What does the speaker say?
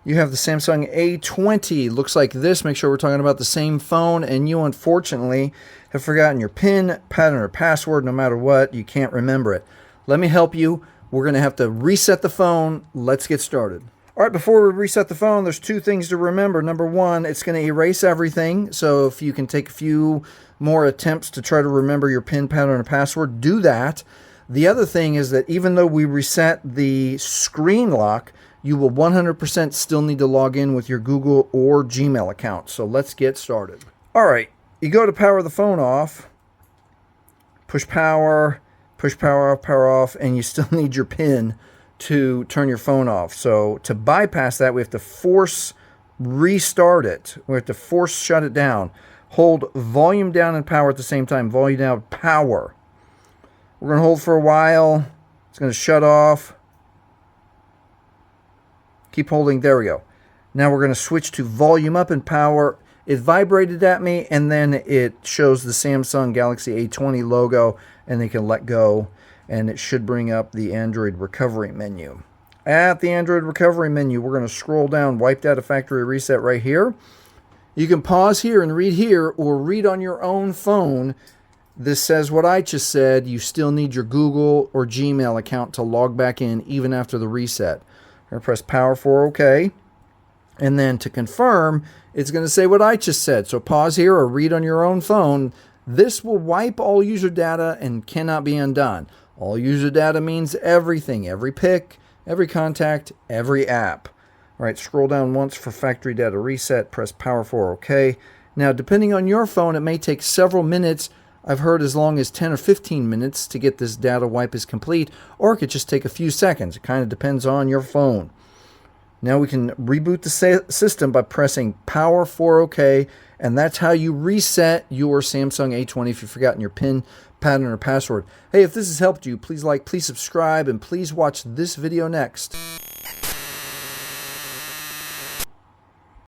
You have the Samsung A20. Looks like this. Make sure we're talking about the same phone, and you unfortunately have forgotten your PIN, pattern, or password. No matter what, you can't remember it. Let me help you. We're going to have to reset the phone. Let's get started. All right, before we reset the phone, there's two things to remember. Number one, it's going to erase everything. So if you can take a few more attempts to try to remember your PIN, pattern, or password, do that. The other thing is that even though we reset the screen lock, you will 100% still need to log in with your Google or Gmail account. So let's get started. All right, you go to power the phone off, push power off, and you still need your PIN to turn your phone off. So to bypass that, we have to force restart it. We have to force shut it down. Hold volume down and power at the same time. Volume down, power. We're going to hold for a while. It's going to shut off. Keep holding. There we go. Now we're going to switch to volume up and power. It vibrated at me, and then it shows the Samsung Galaxy A20 logo, and they can let go, and it should bring up the Android recovery menu. At the Android recovery menu, we're going to scroll down, wipe data factory reset right here. You can pause here and read here, or read on your own phone. This says what I just said. You still need your Google or Gmail account to log back in even after the reset. I'm going to press power for OK. And then to confirm, it's going to say what I just said. So pause here or read on your own phone. This will wipe all user data and cannot be undone. All user data means everything, every pic, every contact, every app. All right, scroll down once for factory data reset, press power for OK. Now, depending on your phone, it may take several minutes. I've heard as long as 10 or 15 minutes to get this data wipe is complete, or it could just take a few seconds. It kind of depends on your phone. Now we can reboot the system by pressing power for OK, and that's how you reset your Samsung A20 if you've forgotten your PIN, pattern, or password. Hey, if this has helped you, please like, please subscribe, and please watch this video next.